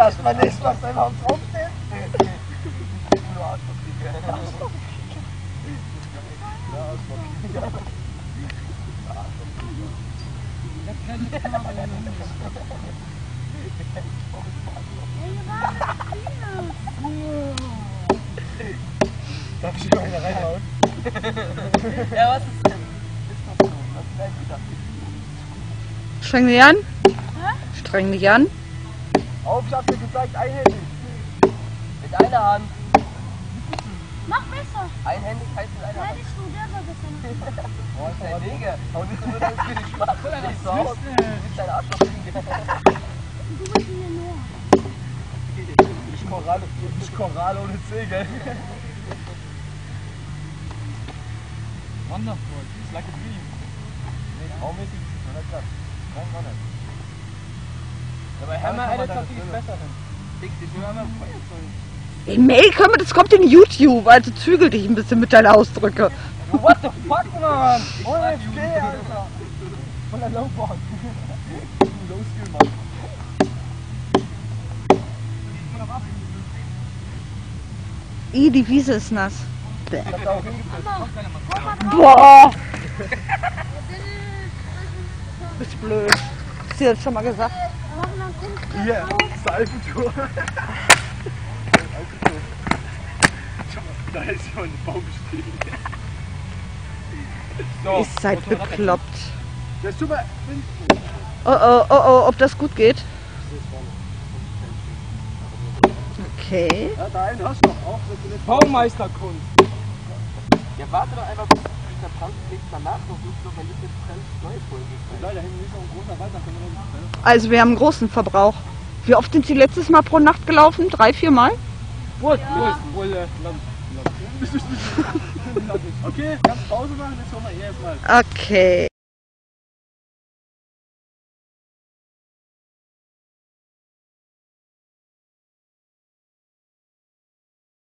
dass man nicht, was da überhaupt rumsteht. Nur Arschlochkriege. Darf ich hier mal eine reinhauen? Ja, was ist denn? Ist doch so, was ist eigentlich das? Streng dich an. Streng dich an. Auf, ich hab dir gezeigt, einhändig. Mit einer Hand. Mach besser. Einhändig heißt mit einer Nein, Hand. ich tu der soll besser machen. Boah, ist dein Wege. Und nicht nur, dass du nicht machst. Nicht so aus. Du bist dein Arschlochkriege. Du bist hier nur. Ich Choral ohne C, gell? Wonderful, it's like a dream. Baumäßig ist es noch nicht krass. Nein, gar nicht. Ja, bei Hammer Editor ist besser hin. Ich will einmal Feuerzeug. Ey, Mail, komm, das kommt in YouTube, also zügel dich ein bisschen mit deinen Ausdrücke. What the fuck, man? Ohne FG, Alter. Voller Lowboard. Low-Skill, Mann. Die Wiese ist nass. Bäh. Ich hab da auch hingepasst. Boah! Bist blöd. Hast du das schon mal gesagt? Hier, Seifentour. Da ist schon ein Baum gestiegen. So, Ihr seid bekloppt. der ist super. Oh oh, oh oh, ob das gut geht? Okay. Ja, da einen hast du noch auch. Baumeisterkunst. Ja, warte doch einfach, bis der Brand liegt. Danach noch nicht noch, wenn du jetzt brennst, neue Folge. Leider hinten ist noch ein großer Wald, da können wir noch nicht. Also wir haben einen großen Verbrauch. Wie oft sind Sie letztes Mal pro Nacht gelaufen? 3, 4 Mal? Wohl, Okay, kannst Pause machen, jetzt holen wir hier erstmal. Okay.